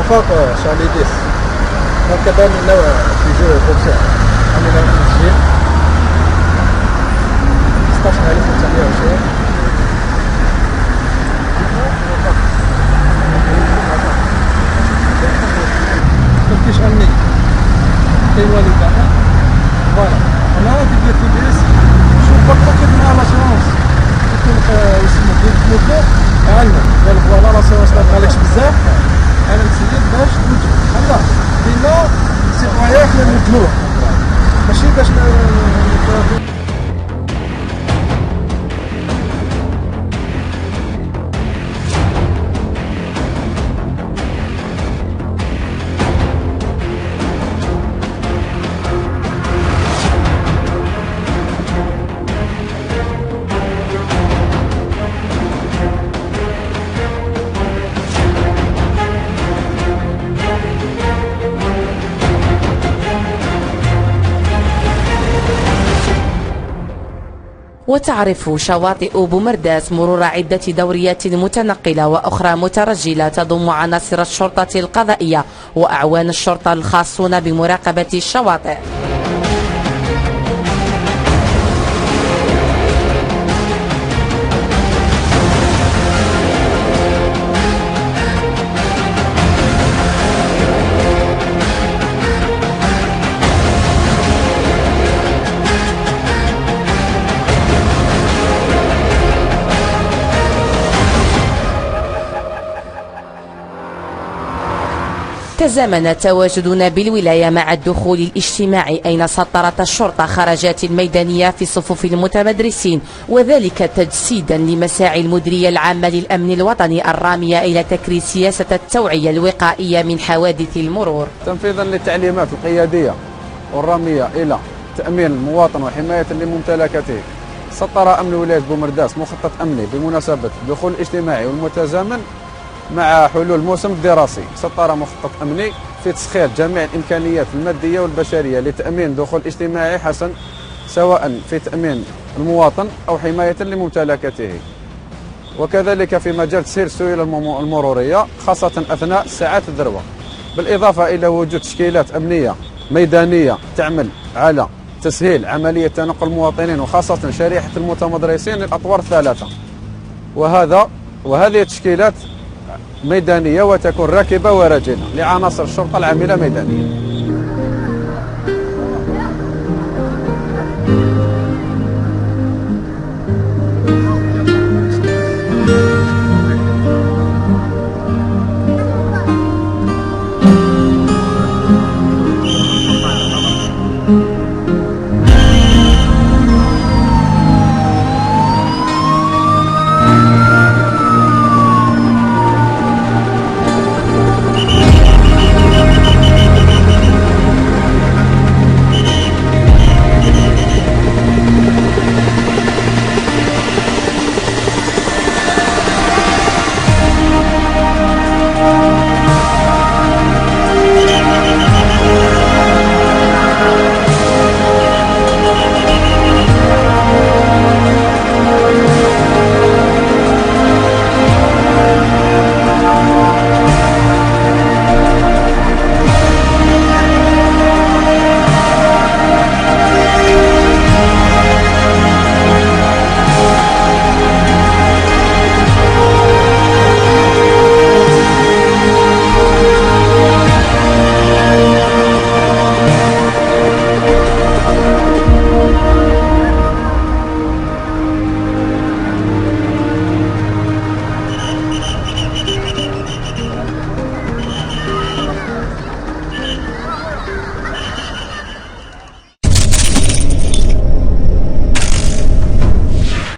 فوق شالي 10. دونك عملنا plusieurs options. عملنا تسجيل 16920. تفتيش أمني كاين والدة فوالا أنا غادي ندير في الإس شوف بالضبط كيف مع لاسيونس يكون اسمه ديال الموتور عندنا قال فوالا لاسيونس ما بغالكش بزاف أنا نسيت باش نوجد هلا دينا سيتوايان حنا نوجدوه ماشي باش وتعرف شواطئ بومرداس مرور عدة دوريات متنقلة وأخرى مترجلة تضم عناصر الشرطة القضائية وأعوان الشرطة الخاصون بمراقبة الشواطئ. تزامن تواجدنا بالولاية مع الدخول الاجتماعي أين سطرت الشرطة خرجات ميدانية في صفوف المتمدرسين وذلك تجسيدا لمساعي المديرية العامة للأمن الوطني الرامية إلى تكريس سياسة التوعية الوقائية من حوادث المرور تنفيذا للتعليمات القيادية والرامية إلى تأمين المواطن وحماية لممتلكاته. سطر أمن ولاية بومرداس مخطط أمني بمناسبة الدخول الاجتماعي والمتزامن مع حلول الموسم الدراسي. سطر مخطط أمني في تسخير جميع الإمكانيات المادية والبشرية لتأمين دخول اجتماعي حسن سواء في تأمين المواطن أو حماية لممتلكاته، وكذلك في مجال تسهيل السيولة المرورية خاصة أثناء ساعات الذروة، بالإضافة إلى وجود تشكيلات أمنية ميدانية تعمل على تسهيل عملية تنقل المواطنين وخاصة شريحة المتمدرسين للأطوار الثلاثة. وهذه التشكيلات ميدانية وتكون راكبة وراجلة لعناصر الشرطة العاملة ميدانية.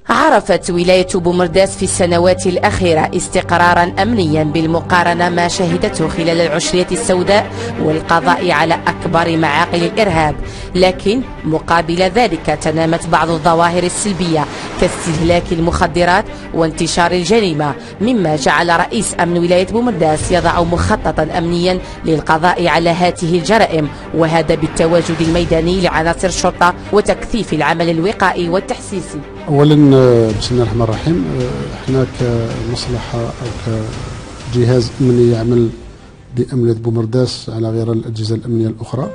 عرفت ولاية بومرداس في السنوات الأخيرة استقرارا أمنيا بالمقارنة ما شهدته خلال العشرية السوداء والقضاء على أكبر معاقل الإرهاب، لكن مقابل ذلك تنامت بعض الظواهر السلبية كاستهلاك المخدرات وانتشار الجريمة، مما جعل رئيس أمن ولاية بومرداس يضع مخططا أمنيا للقضاء على هذه الجرائم، وهذا بالتواجد الميداني لعناصر الشرطة وتكثيف العمل الوقائي والتحسيسي. اولا بسم الله الرحمن الرحيم، احنا كمصلحه او كجهاز امني يعمل بأمنية بومرداس على غير الأجهزة الأمنية الأخرى.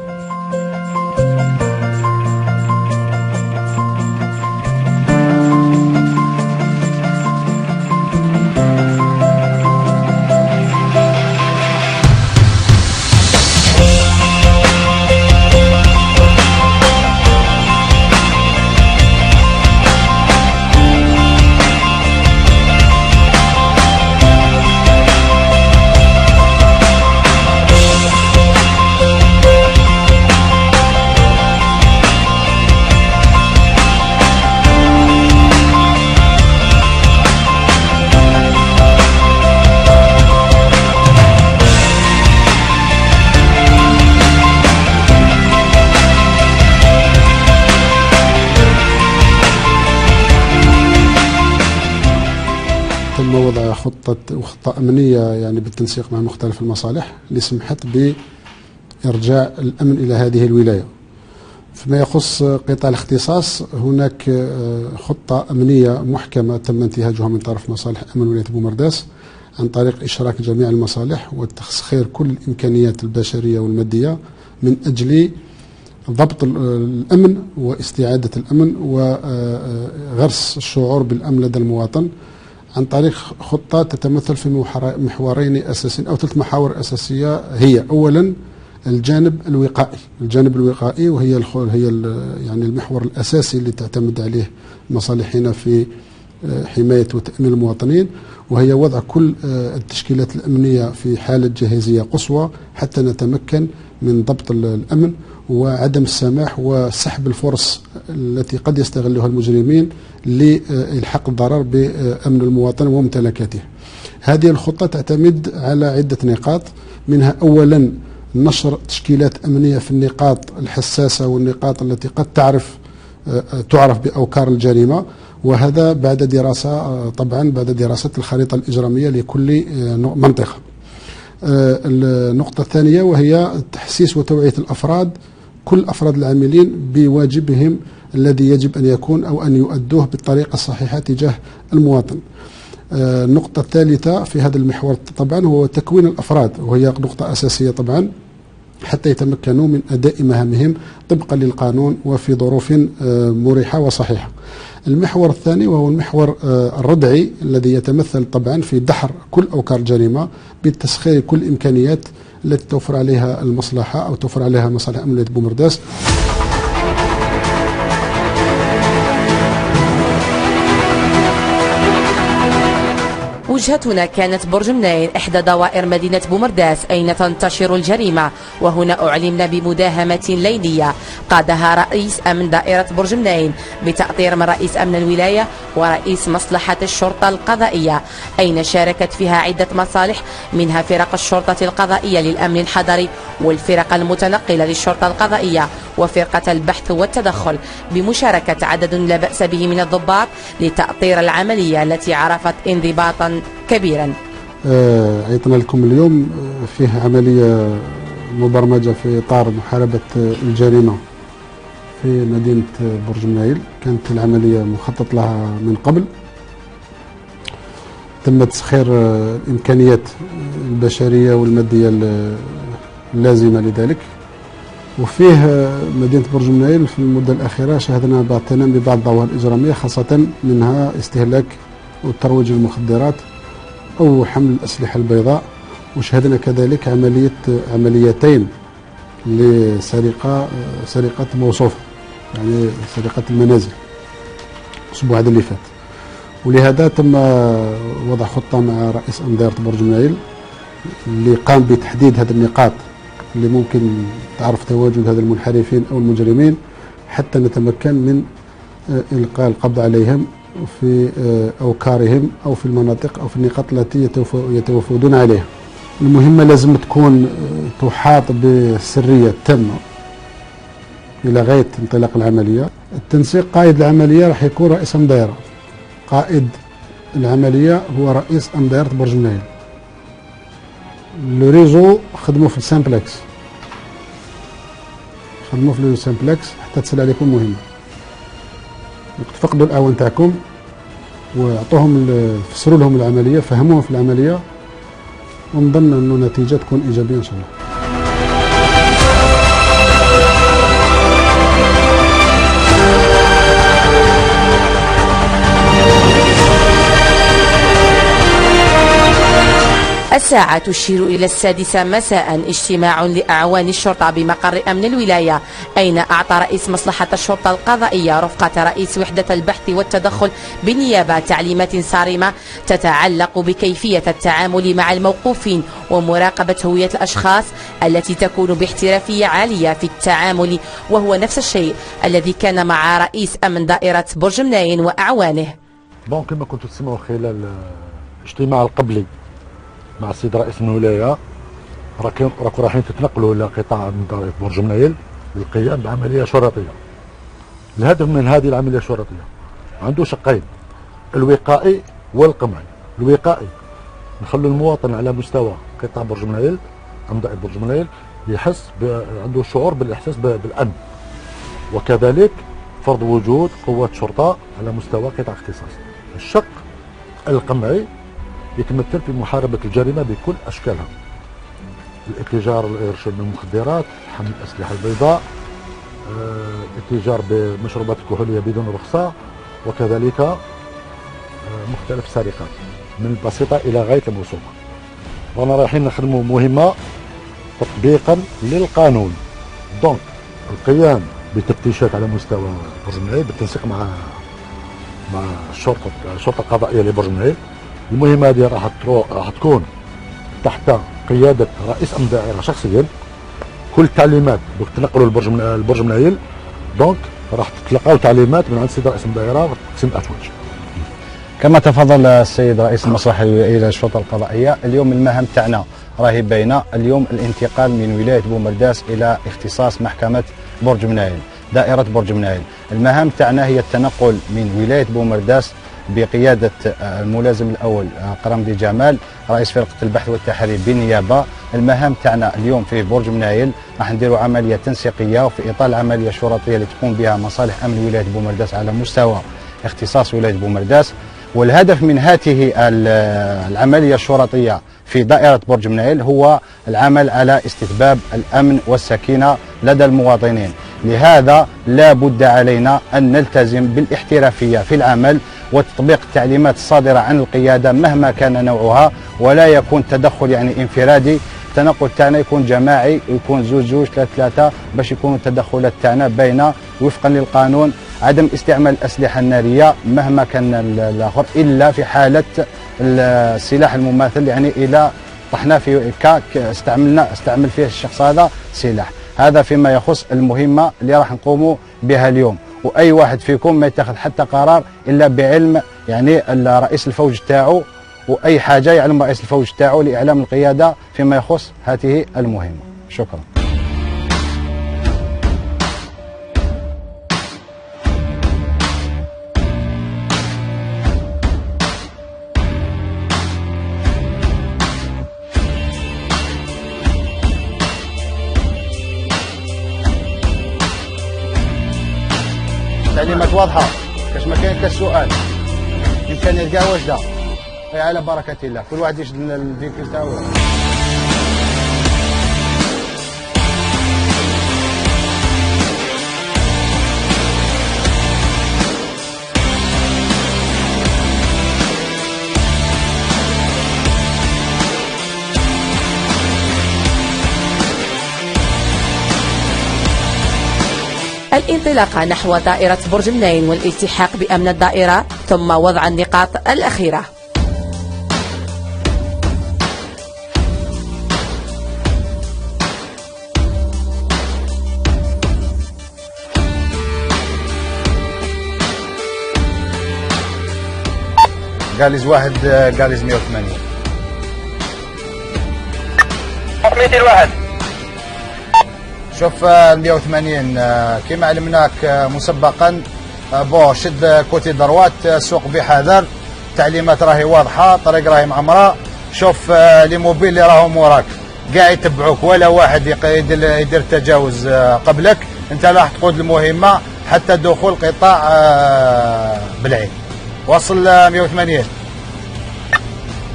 تم وضع خطة أمنية يعني بالتنسيق مع مختلف المصالح اللي سمحت بإرجاع الأمن إلى هذه الولاية. فيما يخص قطاع الاختصاص هناك خطة أمنية محكمة تم انتهاجها من طرف مصالح أمن ولاية بومرداس عن طريق إشراك جميع المصالح وتسخير كل الإمكانيات البشرية والمادية من أجل ضبط الأمن واستعادة الأمن وغرس الشعور بالأمن لدى المواطن عن طريق خطة تتمثل في محورين أساسيين أو 3 محاور أساسية. هي أولا الجانب الوقائي وهي يعني المحور الأساسي اللي تعتمد عليه مصالحنا في حماية وتأمين المواطنين، وهي وضع كل التشكيلات الأمنية في حالة جاهزية قصوى حتى نتمكن من ضبط الأمن وعدم السماح وسحب الفرص التي قد يستغلها المجرمين لإلحاق الضرر بأمن المواطن وممتلكاته. هذه الخطة تعتمد على عدة نقاط، منها أولا نشر تشكيلات أمنية في النقاط الحساسة والنقاط التي قد تعرف بأوكار الجريمة، وهذا بعد دراسة طبعا بعد دراسة الخريطة الإجرامية لكل منطقة. النقطة الثانية وهي تحسيس وتوعية الأفراد، كل أفراد العاملين بواجبهم الذي يجب أن يكون أو أن يؤدوه بالطريقة الصحيحة تجاه المواطن. النقطة الثالثة في هذا المحور طبعا هو تكوين الأفراد، وهي نقطة أساسية طبعا حتى يتمكنوا من أداء مهامهم طبقا للقانون وفي ظروف مريحة وصحيحة. المحور الثاني وهو المحور الردعي الذي يتمثل طبعا في دحر كل أوكار الجريمة بتسخير كل الإمكانيات التي توفر عليها المصلحة أو توفر عليها مصالح أمنية بومرداس. وجهتنا كانت برج منايل إحدى دوائر مدينة بومرداس أين تنتشر الجريمة، وهنا أعلمنا بمداهمة ليلية قادها رئيس أمن دائرة برج منايل بتأطير من رئيس أمن الولاية ورئيس مصلحة الشرطة القضائية، أين شاركت فيها عدة مصالح منها فرق الشرطة القضائية للأمن الحضري والفرق المتنقلة للشرطة القضائية وفرقة البحث والتدخل، بمشاركة عدد لا بأس به من الضباط لتأطير العملية التي عرفت انضباطا كبيرا. عيطنا لكم اليوم فيه عملية مبرمجة في إطار محاربة الجريمة في مدينة برج منايل. كانت العملية مخطط لها من قبل، تم تسخير الإمكانيات البشرية والمادية اللازمة لذلك. وفيه مدينة برج منايل في المدة الأخيرة شهدنا بعض تنامي ببعض الظواهر الإجرامية، خاصة منها استهلاك وترويج المخدرات أو حمل الأسلحة البيضاء، وشهدنا كذلك عمليتين لسرقة موصوفة، يعني سرقة المنازل الأسبوع هذا اللي فات. ولهذا تم وضع خطة مع رئيس أمن دائرة برج منايل اللي قام بتحديد هذه النقاط اللي ممكن تعرف تواجد هذا المنحرفين أو المجرمين حتى نتمكن من إلقاء القبض عليهم في أوكارهم أو في المناطق أو في النقاط التي يتوافدون عليها. المهمة لازم تكون تحاط بالسرية التامة إلى غاية انطلاق العملية. التنسيق قائد العملية راح يكون رئيس أمن دائرة، قائد العملية هو رئيس أمن دائرة برج منايل. لو ريزو خدموا في السامبلكس، خدموا في السامبلكس حتى تسهل عليكم المهمة. تفقدوا الأعوان تاعكم واعطوهم فسروا لهم العملية، فهموهم في العملية ونظن أنه النتيجة تكون إيجابية إن شاء الله. الساعة تشير إلى 6 مساء. اجتماع لأعوان الشرطة بمقر أمن الولاية، أين أعطى رئيس مصلحة الشرطة القضائية رفقة رئيس وحدة البحث والتدخل بالنيابة تعليمات صارمة تتعلق بكيفية التعامل مع الموقوفين ومراقبة هوية الأشخاص التي تكون باحترافية عالية في التعامل، وهو نفس الشيء الذي كان مع رئيس أمن دائرة برج مناين وأعوانه. كما كنتم تسمعوا خلال الاجتماع القبلي مع السيد رئيس الولاية، راكم رايحين تتنقلوا الى قطاع من دائرة برج منايل للقيام بعملية شرطية. الهدف من هذه العملية الشرطية عنده شقين، الوقائي والقمعي. الوقائي نخلوا المواطن على مستوى قطاع برج منايل أمن دائرة برج منايل يحس عنده شعور بالإحساس بالأمن، وكذلك فرض وجود قوات شرطة على مستوى قطاع اختصاص. الشق القمعي يتمثل في محاربة الجريمة بكل أشكالها، الاتجار الإرشاد بالمخدرات، حمل الأسلحة البيضاء، الاتجار بمشروبات الكحولية بدون رخصة، وكذلك مختلف السرقات من البسيطة إلى غاية الموسومة. رانا رايحين نخدموا مهمة تطبيقا للقانون، دونك القيام بتفتيشات على مستوى برج منايل بالتنسيق مع الشرطة القضائية لبرج منايل. المهمة هذه راح تكون تحت قيادة رئيس أمن دائرة شخصيا. كل التعليمات تنقلوا لبرج منايل، دونك راح تتلقاو تعليمات من عند السيد رئيس أمن دائرة تقسيم الأفواج. كما تفضل السيد رئيس المصلحة إلى الشرطة القضائية، اليوم المهام تاعنا راهي باينة. اليوم الانتقال من ولاية بومرداس إلى اختصاص محكمة برج منايل دائرة برج منايل. المهام تاعنا هي التنقل من ولاية بومرداس بقيادة الملازم الأول قرمدي جمال رئيس فرقة البحث والتحري بالنيابة. المهام تاعنا اليوم في برج منايل راح نديروا عملية تنسيقية، وفي إطار العملية الشرطية اللي تقوم بها مصالح أمن ولاية بومرداس على مستوى اختصاص ولاية بومرداس. والهدف من هذه العملية الشرطية في دائرة برج منايل هو العمل على استتباب الأمن والسكينة لدى المواطنين. لهذا لا بد علينا أن نلتزم بالاحترافية في العمل وتطبيق التعليمات الصادرة عن القيادة مهما كان نوعها، ولا يكون تدخل انفرادي. التنقل تاعنا يكون جماعي، يكون زوج 3 باش يكون التدخلات تاعنا باينة وفقا للقانون. عدم استعمال الأسلحة النارية مهما كان الآخر، إلا في حالة السلاح المماثل، إلى طحنا في استعمل فيه الشخص هذا سلاح. هذا فيما يخص المهمة اللي راح نقوموا بها اليوم. واي واحد فيكم ما يتخذ حتى قرار الا بعلم رئيس الفوج تاعو، واي حاجه يعلم رئيس الفوج تاعو لاعلام القياده فيما يخص هذه المهمه. شكرا. تعليمات واضحه، كاش ما كاين كاش سؤال يمكن يلقى واش دا. على بركه الله، كل واحد يشد الفيكيل تاعو. الانطلاقة نحو دائرة برج مناين والالتحاق بأمن الدائرة، ثم وضع النقاط الأخيرة. قاليز 1 قاليز 180 متر 1. شوف 180 كما علمناك مسبقا، شد كوتي دروات، سوق بحذر، تعليمات راهي واضحه، طريق راهي معمره. شوف لي موبيل اللي راهم وراك قاعد يتبعوك، ولا واحد يدير تجاوز قبلك. انت راح تقود المهمه حتى دخول قطاع بالعين. وصل 180.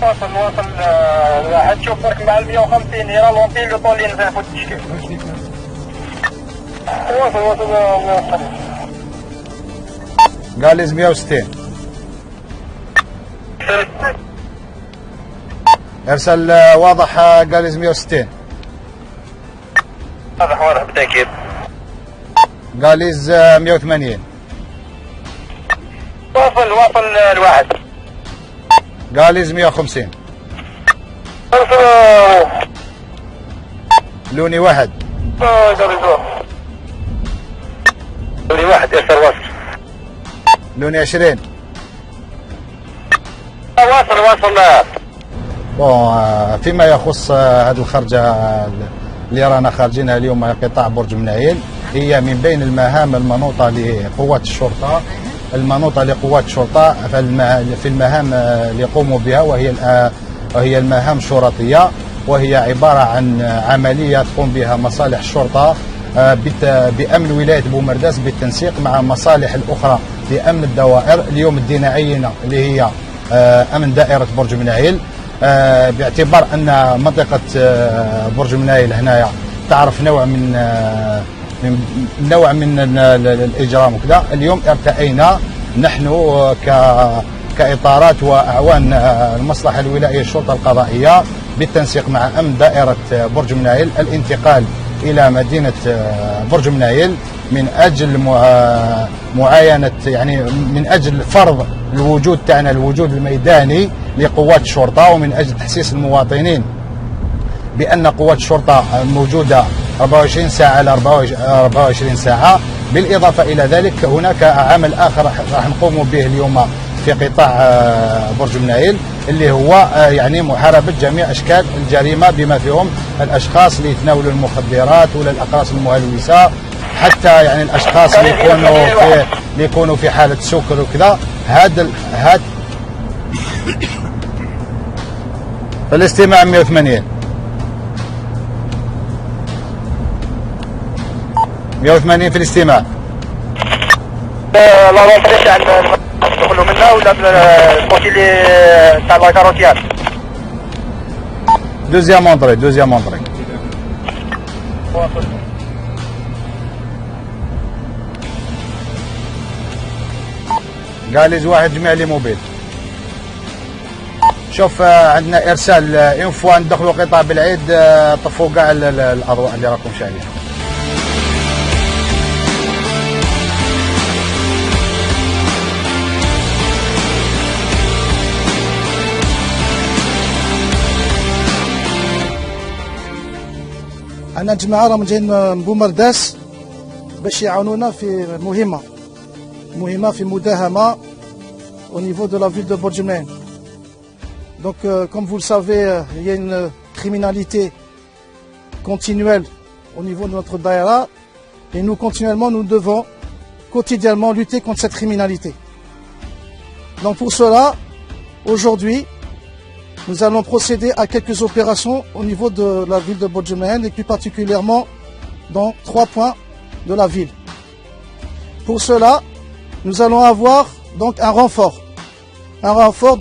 واصل واحد شوف فرق مع 150 يرى لونتين لو طول اللي نزل فوق التشكيل. واصل 150. غاليز 160. ارسل واضح غاليز 160. واضح بالتأكيد. غاليز 180. واصل الواحد. غاليز 150. لوني واحد. لوني واحد ارسل واصل. لوني 20. واصل. بون فيما يخص هذه الخرجة اللي رانا خارجينها اليوم مع قطاع برج منايل، هي من بين المهام المنوطة لقوات الشرطة في المهام اللي يقوموا بها، وهي المهام الشرطية، وهي عبارة عن عملية تقوم بها مصالح الشرطة بأمن ولاية بومرداس بالتنسيق مع مصالح الأخرى لأمن الدوائر. اليوم ادينا عينة اللي هي أمن دائرة برج منايل، باعتبار أن منطقة برج منايل هنايا تعرف نوع من الإجرام وكذا. اليوم ارتأينا نحن كإطارات وأعوان المصلحة الولائية الشرطة القضائية بالتنسيق مع أمن دائرة برج منايل الانتقال إلى مدينة برج منايل من أجل معاينة، يعني من أجل فرض الوجود تاعنا، الوجود الميداني لقوات الشرطة، ومن أجل تحسيس المواطنين بأن قوات الشرطة موجودة 24 ساعة على 24 ساعة. بالإضافة إلى ذلك هناك عمل آخر راح نقوم به اليوم في قطاع برج منايل، اللي هو يعني محاربة جميع أشكال الجريمة بما فيهم الأشخاص اللي يتناولوا المخدرات ولا الأقراص المهلوسة، حتى يعني الأشخاص اللي يكونوا في حالة سكر وكذا. هذا الاستماع 180 في الاستماع. لا رونتري تاع ندخلوا منها ولا البوتي تاع لا كاروتيال. دوزيام اونطري. غاليز واحد جميع لي موبيل. شوف عندنا ارسال اون فوا ندخلوا قطاع بالعيد طفوا كاع الاضواء اللي راكم شايفينها. أنا جماعة راهم جايين من بومرداس باش يعاونونا في مهمة في مداهمة au niveau de la ville de Borj Mnaïl. Donc comme vous le savez, il y a une criminalité continuelle au niveau de notre daïra et nous continuellement nous devons quotidiennement lutter contre cette criminalité. Donc pour cela, aujourd'hui, nous allons procéder à quelques opérations au niveau de la ville de Borj Mnaïl et plus particulièrement dans 3 points de la ville. Pour cela, nous allons avoir donc un renfort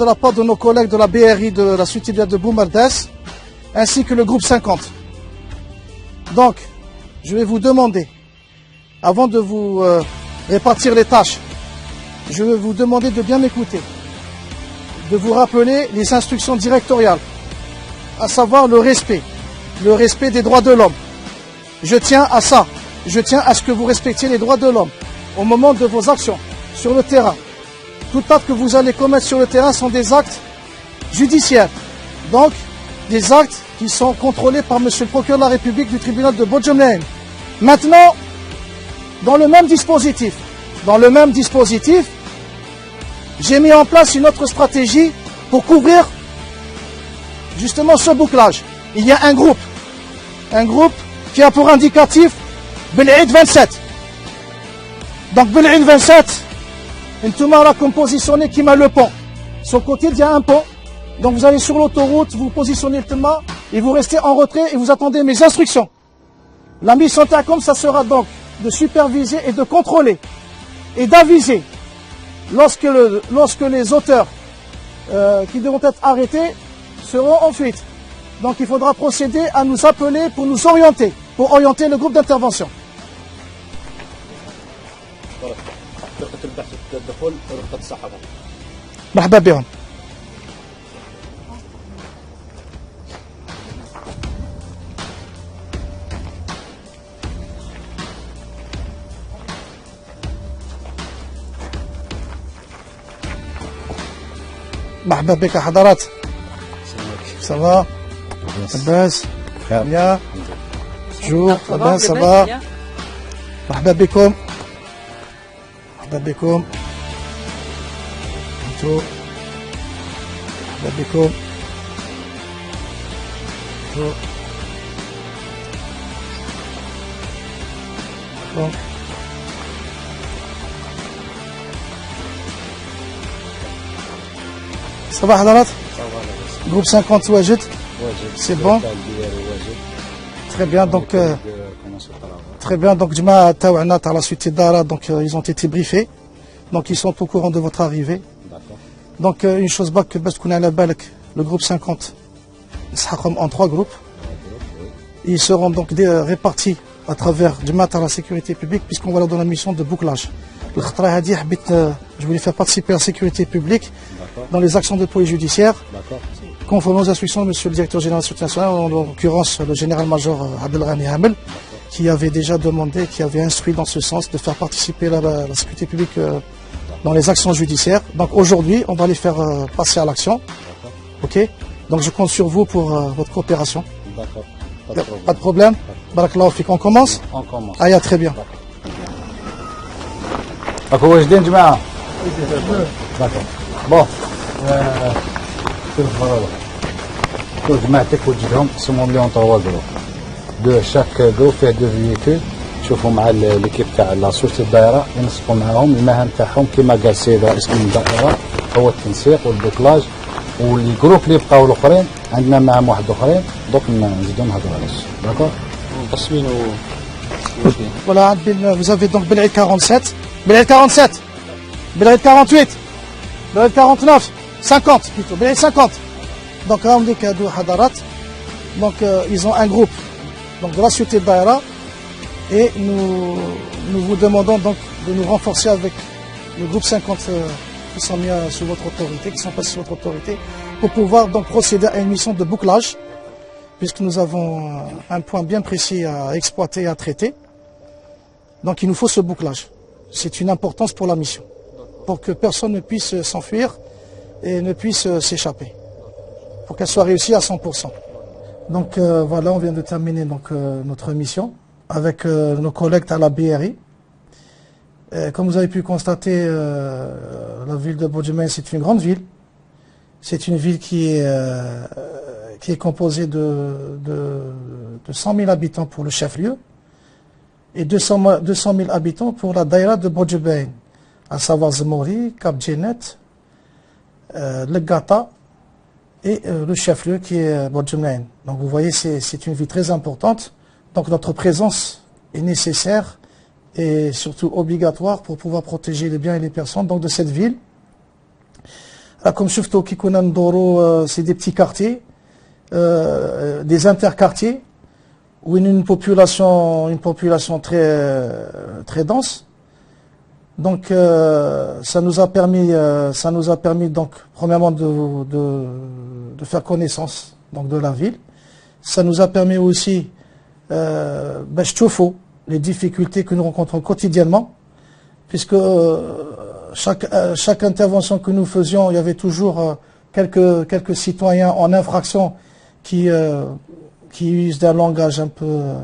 de la part de nos collègues de la BRI de la suite de Boumerdas ainsi que le groupe 50. Donc, je vais vous demander, avant de vous répartir les tâches, je vais vous demander de bien m'écouter, de vous rappeler les instructions directoriales, à savoir le respect des droits de l'homme. Je tiens à ça, je tiens à ce que vous respectiez les droits de l'homme au moment de vos actions sur le terrain. Tout acte que vous allez commettre sur le terrain sont des actes judiciaires, donc des actes qui sont contrôlés par Monsieur le procureur de la République du tribunal de Borj Mnaïl. Maintenant, dans le même dispositif, j'ai mis en place une autre stratégie pour couvrir justement ce bouclage. Il y a un groupe qui a pour indicatif Bel'id 27. Donc Bel'id 27, une toumara comme positionné qui m'a le pont. Sur le côté, il y a un pont. Donc vous allez sur l'autoroute, vous positionnez le touma et vous restez en retrait et vous attendez mes instructions. La mission TACOM, ça sera donc de superviser et de contrôler et d'aviser lorsque les auteurs qui devront être arrêtés seront en fuite. Donc il faudra procéder à nous appeler pour nous orienter, pour orienter le groupe d'intervention. مرحبا بهم. مرحبا بك يا حضرات. سافا لاباس يا جو لاباس سافا. مرحبا بكم مرحبا بكم انتو مرحبا بكم انتو صباح حضرات. Groupe 50 واجد. C'est bon. Très bien donc très bien donc جماعة تاوعنا تاع لا سويت الدارة donc ils ont été briefés donc ils sont au courant de votre arrivée. Donc une chose باش تكون على بالك le groupe 50 نسحقهم en 3 groupes. Ils seront donc répartis à travers جماعة تاع la sécurité publique puisqu'on va leur donner la mission de bouclage. الخطرة هذه حبيت je voulais faire participer la sécurité publique dans les actions de police judiciaire. Conformément aux instructions de monsieur le directeur général de la Sécurité nationale, en l'occurrence le général-major Abdelghani Hamel, qui avait déjà demandé, qui avait instruit dans ce sens de faire participer la sécurité publique dans les actions judiciaires. Donc aujourd'hui, on va les faire passer à l'action. Ok. Donc je compte sur vous pour votre coopération. D'accord. Pas de problème. Barakallahu fik. On commence. On commence. Ah, très bien. راكو واجدين جماعة؟ بون شوف جماعتك وجدهم قسمهم لي اون 3 جروب دو شاك جروب فيه 2 فييكول تشوفوا مع ليكيب تاع لا سوسيتي الدائرة ينسقوا معاهم المهام تاعهم كيما قال السيد رئيس الدائرة هو التنسيق والبوكلاج والجروب اللي بقاو الاخرين عندنا معهم واحد اخرين دوك نزيدو نهضروا عليه داكور مقسمين Voilà, vous avez donc Belhaïd 47, Belhaïd 47, Belhaïd 48, Belhaïd 49, 50 plutôt, Belhaïd 50. Donc là on dit qu'il y a 2 hadarat. Donc ils ont un groupe donc, de la Sûreté de Daïra et nous vous demandons donc de nous renforcer avec le groupe 50 qui sont mis sous votre autorité, qui sont passés sous votre autorité, pour pouvoir donc procéder à une mission de bouclage, puisque nous avons un point bien précis à exploiter et à traiter. Donc il nous faut ce bouclage. C'est une importance pour la mission, pour que personne ne puisse s'enfuir et ne puisse s'échapper, pour qu'elle soit réussie à 100%. Donc voilà, on vient de terminer donc, notre mission avec nos collègues à la BRI. Comme vous avez pu constater, la ville de Bodjemene, c'est une grande ville. C'est une ville qui est composée de 100 000 habitants pour le chef-lieu et 200 000 habitants pour la daïra de Bodjemene, à savoir Zmouri, Cap Djenet, le Gata et le chef-lieu qui est Bodjemene. Donc vous voyez, c'est une ville très importante. Donc notre présence est nécessaire et surtout obligatoire pour pouvoir protéger les biens et les personnes donc, de cette ville. Comme Shufto Kikunan Doro, c'est des petits quartiers, des interquartiers, où une population très dense. Donc ça nous a permis donc premièrement de faire connaissance donc de la ville. Ça nous a permis aussi les difficultés que nous rencontrons quotidiennement, puisque chaque intervention que nous faisions, il y avait toujours quelques citoyens en infraction qui usent d'un langage un peu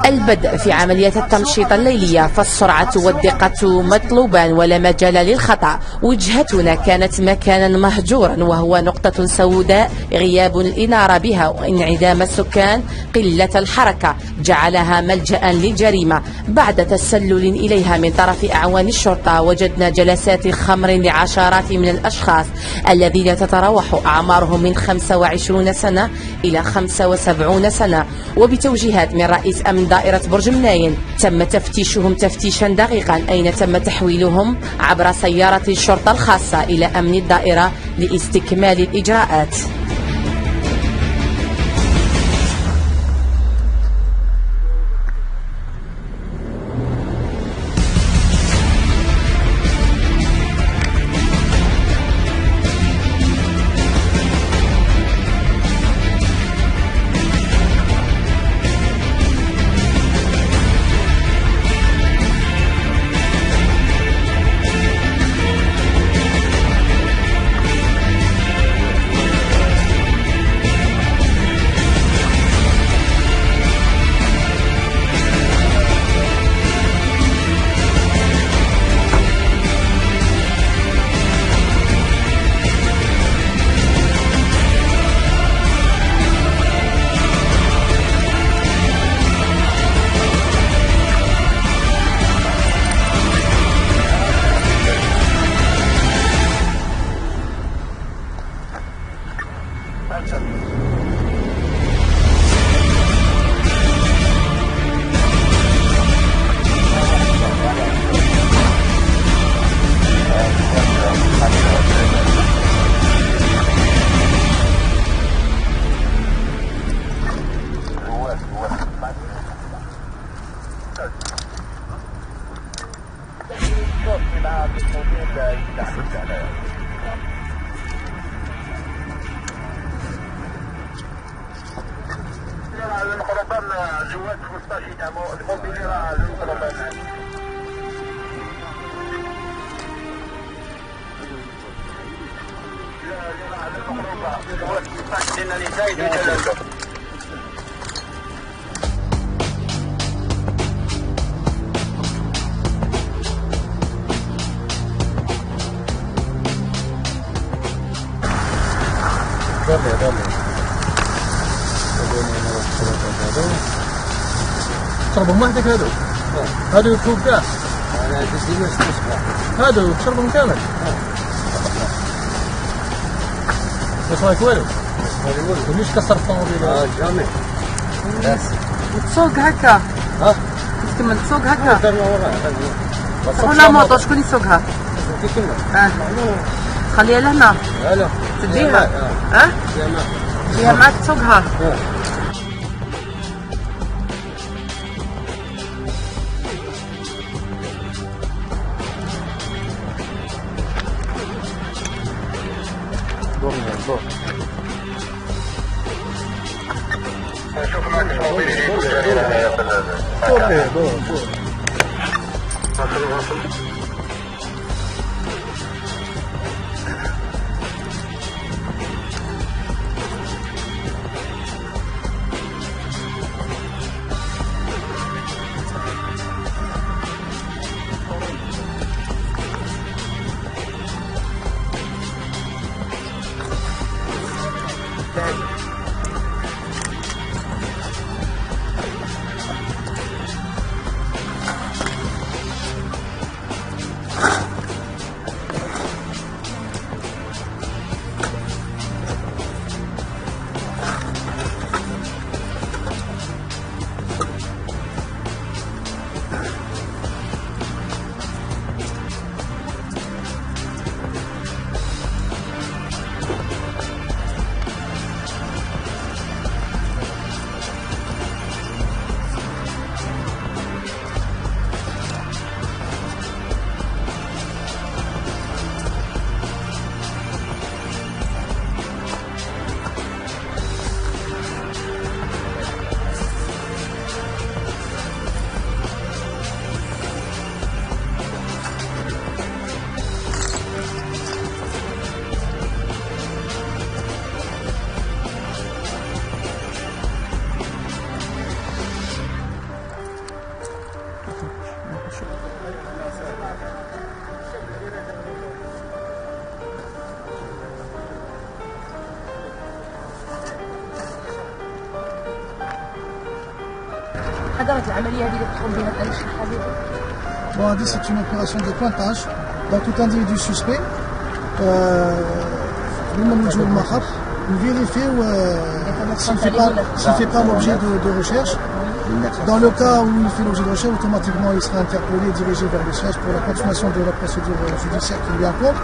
البدء في عملية التمشيط الليلية فالسرعة والدقة مطلوبان ولا مجال للخطأ. وجهتنا كانت مكانا مهجورا وهو نقطة سوداء غياب الإنارة بها وانعدام السكان، قلة الحركة جعلها ملجأ للجريمة. بعد تسلل إليها من طرف أعوان الشرطة وجدنا جلسات خمر لعشرات من الأشخاص الذين تتراوح أعمارهم من 25 سنة إلى 65 70 سنة. وبتوجيهات من رئيس أمن دائرة برج مناين تم تفتيشهم تفتيشا دقيقا، أين تم تحويلهم عبر سيارة الشرطة الخاصة إلى أمن الدائرة لاستكمال الإجراءات. تشربهم وحدك هادو فوق كاع هادو تشربهم كامل واش رايك والو وليش كسر الطوموبيل جامي تسوق هكا تكمل تسوق هكا ولا موطو شكون يسوقها خليها لهنا تديها تديها معاك تسوقها حضرت العملية هذه اللي تقوم بها الآن الشيخ حبيب؟ Bon, Adi, c'est une opération de pointage dans tout individu suspect. من الوجه المخر vérifier s'il ne fait pas l'objet de recherche. Dans le cas où il fait l'objet de recherche, automatiquement il sera interpellé et dirigé vers le siège pour la continuation de la procédure judiciaire qui lui incombe.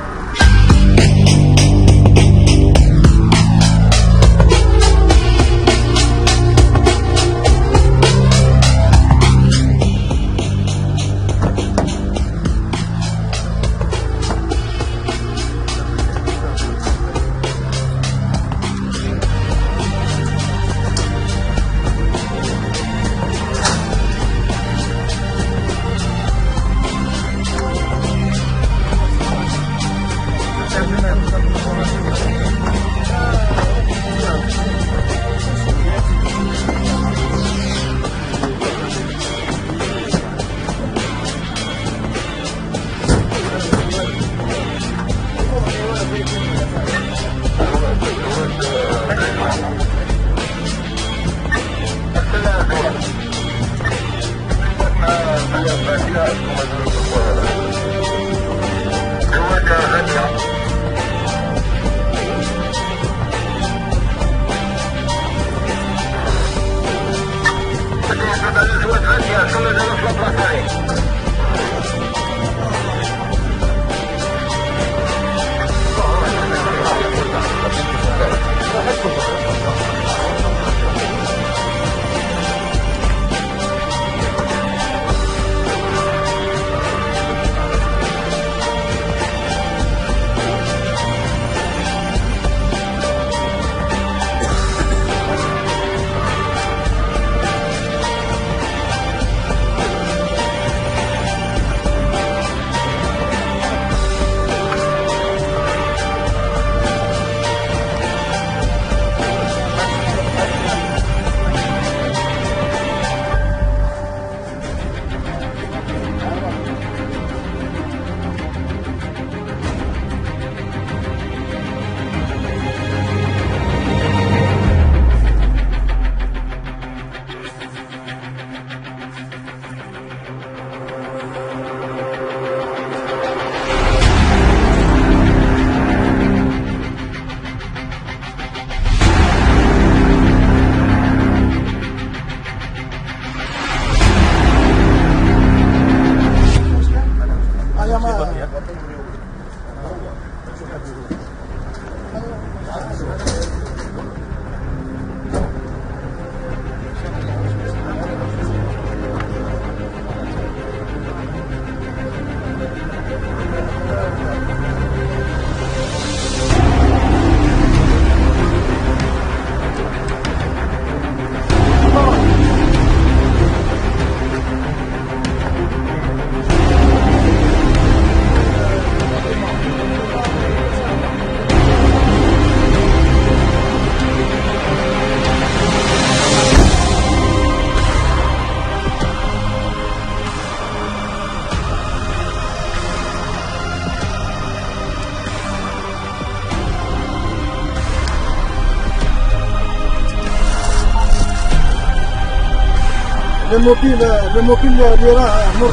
le mobile اللي راه مر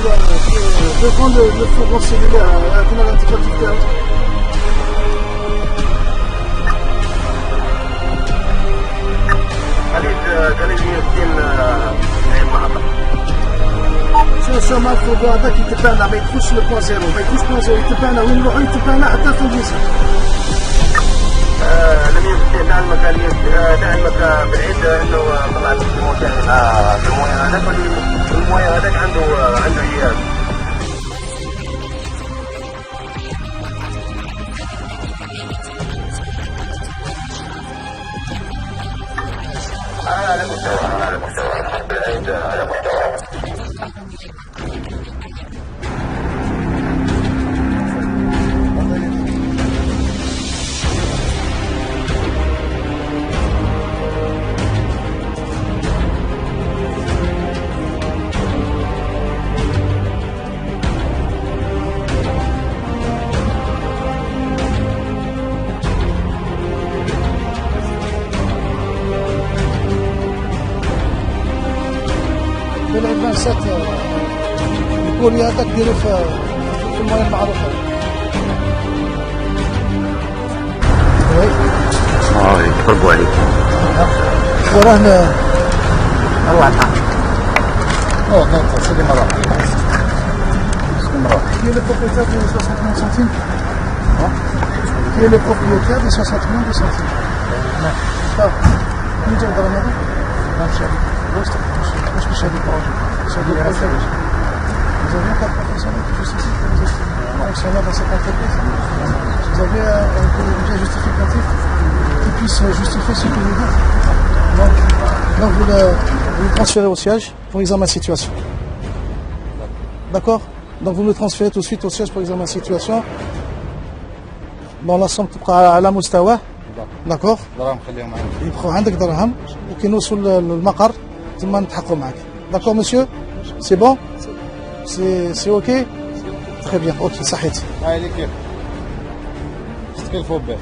devant le fourgon cellulaire أثناء الانتقال تاعو. خليج 160 محطة. شو ما الفوق هذاك يتبعنا ما يدخلش لبوان زيرو، ما يدخلش بوان زيرو، يتبعنا وين نروحو يتبعنا حتى في الجسر. لم يستطيع دعمك بالعيد انه طلعت بالمويه هذاك المويه هذاك عنده جهاز. على مستوى بالعيد على مستوى. بالعدسات الكوري هذاك ديرو في المويه المعروفه. وي يفرقوا عليك؟ وراه الله يرحمه. سيدي مرة. Qui est le propriétaire de 60 centimes? Qui est le propriétaire des 60 millions de centimes? Non. Nous avons dans la maison. Non, je suis allé. Parce que je suis allé pour vous avez un cas professionnel qui justifie que vous êtes fonctionnaire dans cette entreprise. Vous avez un bien justificatif qui puisse justifier ce que vous dites. Donc vous le transférez au siège pour examen de situation. D'accord? Donc vous me transférez tout de suite au siège pour examen de situation. Dans l'ensemble تبقى على مستوى. D'accord? دراهم خليهم عندك. يبقوا عندك دراهم وكي نوصل للمقر ثم نتحققوا معك. D'accord monsieur? C'est bon? C'est ok? Très bien. Ok, صحيت. هاي اللي كيف تكلفوا به.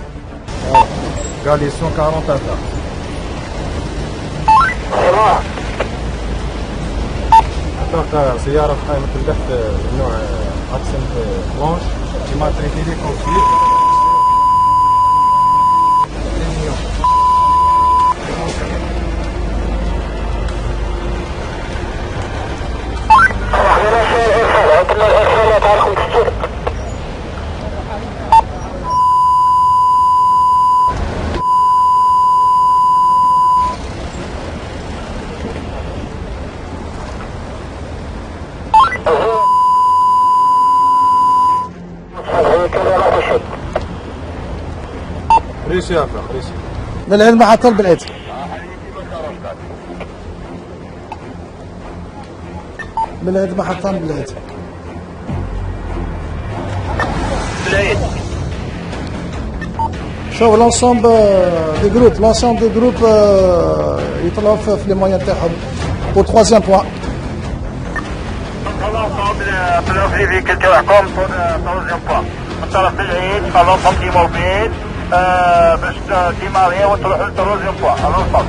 قال لي 140 ألف. أعتقد سيارة قائمة البحث من نوع أكسنت بلانش إماتريكيلي كونسيل. ريسي يا أخي ريسي. بالعيد محطة بالعيد. بالعيد محطة بالعيد. بالعيد. شوف l'ensemble des groupes يطلعوا في les moyens تاعهم au troisième point. في الفيكل تاعكم توزيام بوان. الطرف بالعيد خلصهم دي موبيل باش ديماريا وتروحوا للتروزيام بوان. الوصل.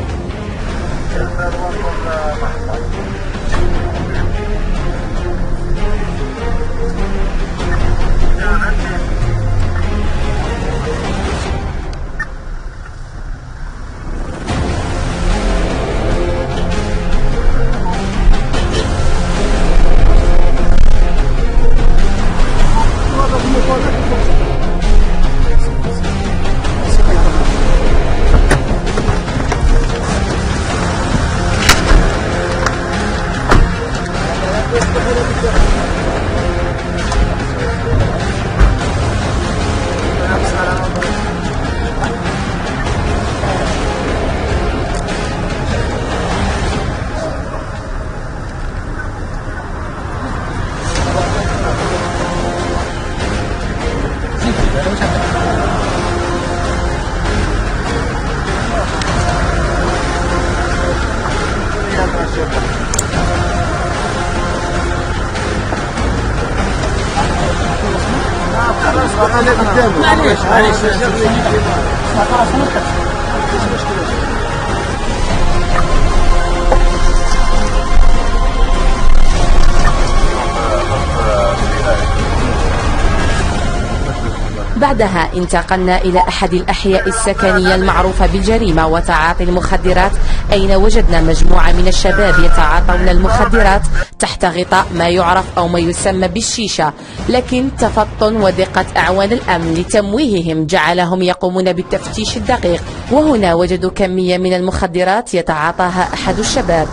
بعدها انتقلنا إلى أحد الأحياء السكنية المعروفة بالجريمة وتعاطي المخدرات، أين وجدنا مجموعة من الشباب يتعاطون المخدرات تحت غطاء ما يعرف أو ما يسمى بالشيشة، لكن تفطن ودقة أعوان الأمن لتمويههم جعلهم يقومون بالتفتيش الدقيق، وهنا وجدوا كمية من المخدرات يتعاطاها أحد الشباب.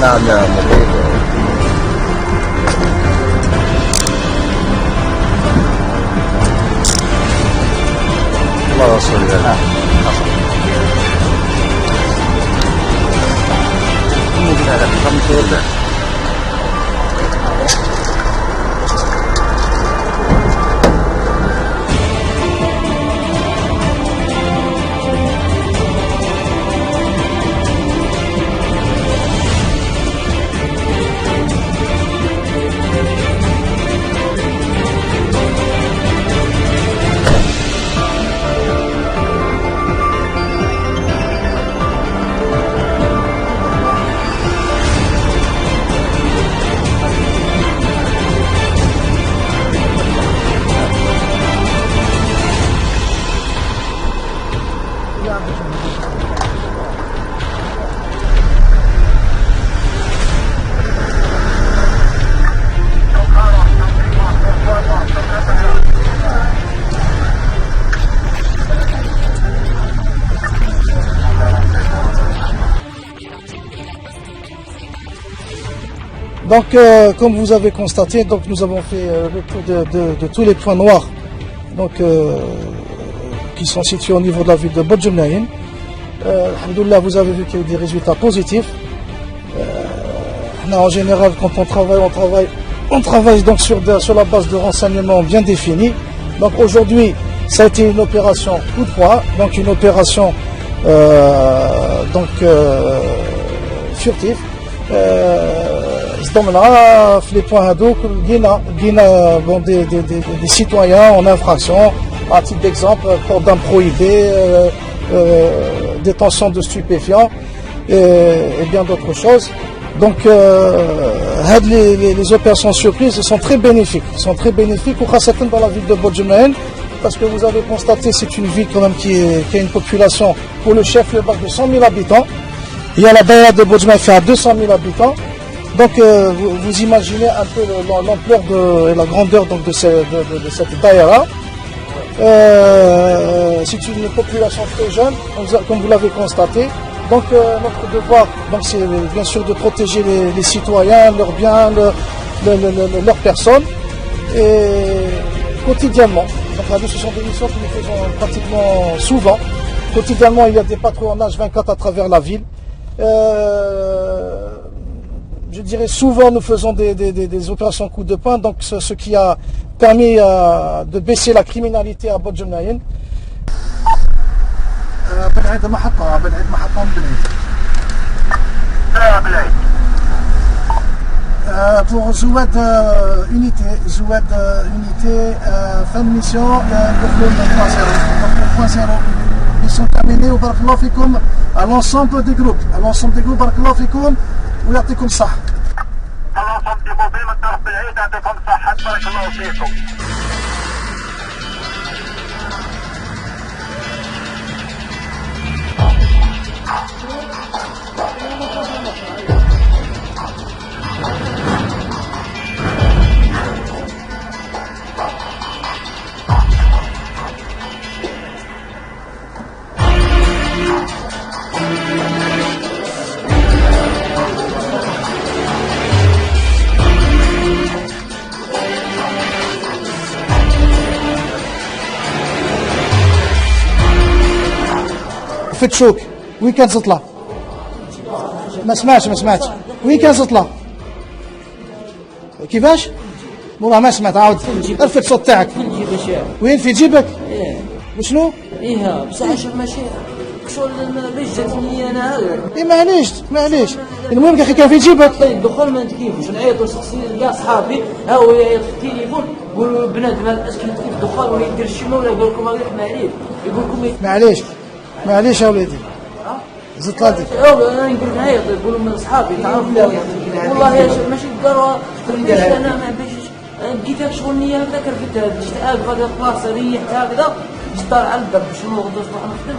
نعم Donc, comme vous avez constaté, donc nous avons fait le tour de tous les points noirs, donc qui sont situés au niveau de la ville de Bodjemnaïn. Alhamdoulilah, vous avez vu qu'il y a eu des résultats positifs. En général, quand on travaille donc sur la base de renseignements bien définis. Donc aujourd'hui, ça a été une opération coup de poing, donc une opération furtive. Les points hadouk, des citoyens en infraction, à titre d'exemple, port d'armes prohibées, détention de stupéfiants et bien d'autres choses. Donc les opérations surprises sont très bénéfiques, ou dans la ville de Bodjemnaïn, parce que vous avez constaté c'est une ville quand même qui a une population pour le chef-lieu de 100 000 habitants. Il y a la daïra de Bodjemnaïn qui a 200 000 habitants. Donc vous imaginez un peu l'ampleur et la grandeur donc, de cette daïra. C'est une population très jeune, comme vous l'avez constaté. Donc notre devoir, c'est bien sûr de protéger les citoyens, leurs biens, leurs personnes, et quotidiennement. Donc ce sont des missions que nous faisons pratiquement souvent. Quotidiennement, il y a des patrouillages 24 à travers la ville. Je dirais souvent nous faisons des opérations coup de poing, donc ce qui a permis de baisser la criminalité à Bodjemnaïn. بالعيد محطة بالعيد pour Zouad unité fin de mission point 0 ils sont terminés وبارك الله فيكم à l'ensemble des groupes بارك الله فيكم ويعطيكم الصحة. الانسومبل دي موبيل من طرف بالعيد يعطيكم الصحة بارك الله فيكم. فتشوك وين كان تطلع؟ ما سمعتش وين كان تطلع؟ كيفاش؟ والله ما سمعت عاود ارفد الصوت تاعك. وين في جيبك؟ ايه وشنو؟ ايه بصح ماشي شغل ليش جاتني انا هذا. ايه معليش المهم يا اخي كان في جيبك. طيب دخل ما انت كيفاش نعيط ونسقسي كاع صحابي هاو التليفون يقولوا بنادم اسكي كيف دخل ولا يدير الشمه ولا يقول لكم غير معليش يقول لكم معليش يا وليدي زدت غادي. انا نقول نعيط يقولوا من صحابي تعرف والله يا شيخ ماشي الدار انا ما باش بقيت شغل نيه هكذا رفدت هذا غادي خلاص ريحت هكذا جيت طالع على الباب باش نوض نروح نخدم.